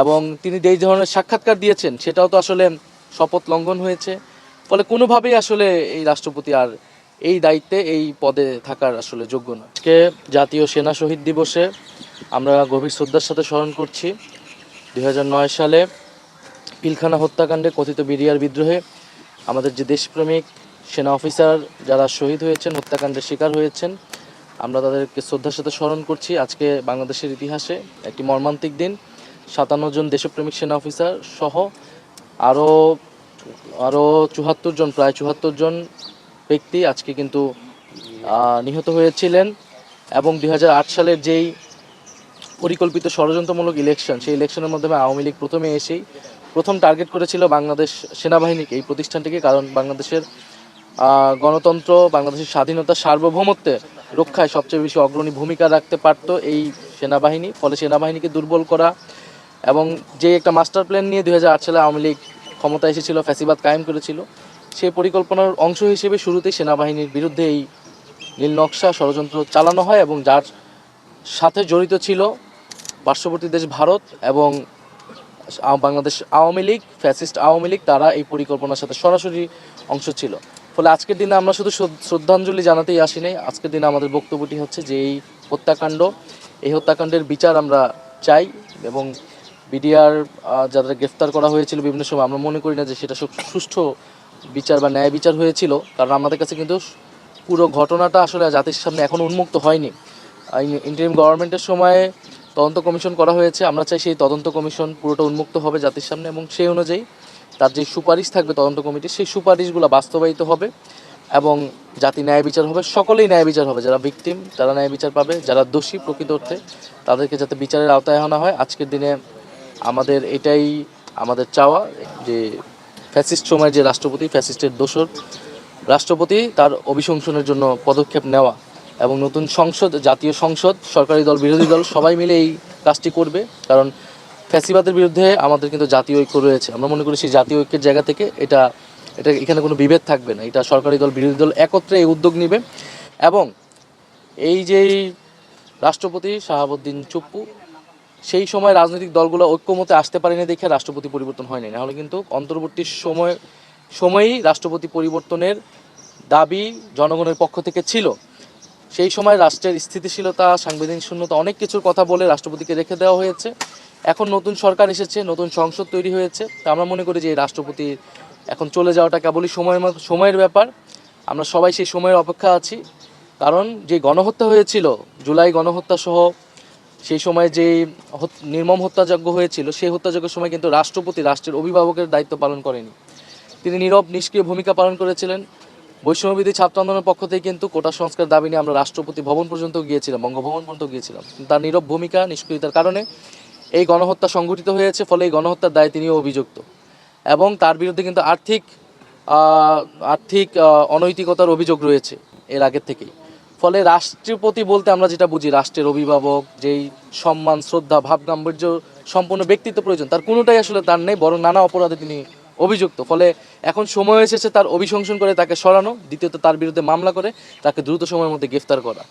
এবং তিনি যেই ধরনের সাক্ষাৎকার দিয়েছেন সেটাও তো আসলে শপথ লঙ্ঘন হয়েছে। ফলে কোনোভাবেই আসলে এই রাষ্ট্রপতি আর এই দায়িত্বে এই পদে থাকার আসলে যোগ্য নয়। আজকে জাতীয় সেনা শহীদ দিবসে আমরা গভীর শ্রদ্ধার সাথে স্মরণ করছি 2009 সালে পিলখানা হত্যাকাণ্ডে কথিত বিডিআর বিদ্রোহে আমাদের যে দেশপ্রেমিক সেনা অফিসার যারা শহীদ হয়েছেন, হত্যাকাণ্ডের শিকার হয়েছেন, আমরা তাদেরকে শ্রদ্ধার সাথে স্মরণ করছি। আজকে বাংলাদেশের ইতিহাসে একটি মর্মান্তিক দিন। 57 জন দেশপ্রেমিক সেনা অফিসার সহ আরও আরও 74 জন, প্রায় 74 জন ব্যক্তি আজকে কিন্তু নিহত হয়েছিলেন। এবং 2008 সালের যেই পরিকল্পিত ষড়যন্ত্রমূলক ইলেকশন, সেই ইলেকশনের মাধ্যমে আওয়ামী লীগ প্রথমে এসেই প্রথম টার্গেট করেছিল বাংলাদেশ সেনাবাহিনীকে, এই প্রতিষ্ঠানটিকে। কারণ বাংলাদেশের গণতন্ত্র, বাংলাদেশের স্বাধীনতা, সার্বভৌমত্বে রক্ষায় সবচেয়ে বেশি অগ্রণী ভূমিকা রাখতে পারত এই সেনাবাহিনী। ফলে সেনাবাহিনীকে দুর্বল করা এবং যে একটা মাস্টার প্ল্যান নিয়ে 2008 সালে আওয়ামী লীগ ক্ষমতা এসেছিল, ফ্যাসিবাদ কায়েম করেছিল, সেই পরিকল্পনার অংশ হিসেবে শুরুতেই সেনাবাহিনীর বিরুদ্ধে এই নীল নকশা ষড়যন্ত্র চালানো হয় এবং যার সাথে জড়িত ছিল পার্শ্ববর্তী দেশ ভারত এবং বাংলাদেশ আওয়ামী লীগ, ফ্যাসিস্ট আওয়ামী লীগ, তারা এই পরিকল্পনার সাথে সরাসরি অংশ ছিল। ফলে আজকের দিনে আমরা শুধু শ্রদ্ধাঞ্জলি জানাতেই আসি নাই। আজকের দিনে আমাদের বক্তব্যটি হচ্ছে যে এই হত্যাকাণ্ডের বিচার আমরা চাই এবং বিডিআর যাদের গ্রেফতার করা হয়েছিল বিভিন্ন সময়, আমরা মনে করি না যে সেটা সুষ্ঠু বিচার বা ন্যায় বিচার হয়েছিল। কারণ আমাদের কাছে কিন্তু পুরো ঘটনাটা আসলে জাতির সামনে এখনও উন্মুক্ত হয়নি। ইন্টারিম গভর্নমেন্টের সময়ে তদন্ত কমিশন করা হয়েছে। আমরা চাই সেই তদন্ত কমিশন পুরোটা উন্মুক্ত হবে জাতির সামনে এবং সেই অনুযায়ী তার যে সুপারিশ থাকবে তদন্ত কমিটির, সেই সুপারিশগুলো বাস্তবায়িত হবে এবং জাতি ন্যায় বিচার হবে। সকলেই ন্যায় বিচার হবে, যারা ভিকটিম তারা ন্যায় বিচার পাবে, যারা দোষী প্রকৃত অর্থে তাদেরকে যাতে বিচারের আওতায় আনা হয়। আজকের দিনে আমাদের এটাই আমাদের চাওয়া যে ফ্যাসিস্ট সময়ের যে রাষ্ট্রপতি, ফ্যাসিস্টের দোসর রাষ্ট্রপতি, তার অভিশংসনের জন্য পদক্ষেপ নেওয়া এবং নতুন সংসদ, জাতীয় সংসদ, সরকারি দল, বিরোধী দল সবাই মিলে এই কাজটি করবে। কারণ ফ্যাসিবাদের বিরুদ্ধে আমাদের কিন্তু জাতীয় ঐক্য রয়েছে। আমরা মনে করি সেই জাতীয় ঐক্যের জায়গা থেকে এটা এখানে কোনো বিভেদ থাকবে না। এটা সরকারি দল, বিরোধী দল একত্রে এই উদ্যোগ নেবে এবং এই যে রাষ্ট্রপতি শাহাবুদ্দিন চুপ্পু, সেই সময় রাজনৈতিক দলগুলো ঐক্যমতে আসতে পারেনি দেখে রাষ্ট্রপতি পরিবর্তন হয়নি। নাহলে কিন্তু অন্তর্বর্তী সময়েই রাষ্ট্রপতি পরিবর্তনের দাবি জনগণের পক্ষ থেকে ছিল। সেই সময় রাষ্ট্রের স্থিতিশীলতা, সাংবিধানিক শূন্যতা, অনেক কিছুর কথা বলে রাষ্ট্রপতিকে রেখে দেওয়া হয়েছে। এখন নতুন সরকার এসেছে, নতুন সংসদ তৈরি হয়েছে। তা আমরা মনে করি যে এই রাষ্ট্রপতি এখন চলে যাওয়াটা কেবলই সময়ের ব্যাপার। আমরা সবাই সেই সময়ের অপেক্ষা আছি। কারণ যে গণহত্যা হয়েছিল, জুলাই গণহত্যা সহ সেই সময় যে নির্মম হত্যাযজ্ঞ হয়েছিল, সেই হত্যাযজ্ঞের সময় কিন্তু রাষ্ট্রপতি রাষ্ট্রের অভিভাবকের দায়িত্ব পালন করেনি। তিনি নীরব নিষ্ক্রিয় ভূমিকা পালন করেছিলেন। বৈষম্যবিরোধী ছাত্র আন্দোলনের পক্ষ থেকে কিন্তু কোটা সংস্কার দাবি নিয়ে আমরা রাষ্ট্রপতি ভবন পর্যন্ত গিয়েছিলাম, বঙ্গভবন পর্যন্ত গিয়েছিলাম। তার নীরব ভূমিকা, নিষ্ক্রিয়তার কারণে এই গণহত্যা সংঘটিত হয়েছে। ফলে এই গণহত্যার দায়ে তিনিও অভিযুক্ত এবং তার বিরুদ্ধে কিন্তু আর্থিক অনৈতিকতার অভিযোগ রয়েছে এর আগের থেকেই। ফলে রাষ্ট্রপতি বলতে আমরা যেটা বুঝি, রাষ্ট্রের অভিভাবক, যেই সম্মান, শ্রদ্ধা, ভাব গাম্ভীর্য সম্পূর্ণ ব্যক্তিত্ব প্রয়োজন, তার কোনোটাই আসলে তার নেই, বরং নানা অপরাধে তিনি অভিযুক্ত। ফলে এখন সময় এসেছে তার অভিশংসন করে তাকে সরানো, দ্বিতীয়ত তার বিরুদ্ধে মামলা করে তাকে দ্রুত সময়ের মধ্যে গ্রেফতার করা।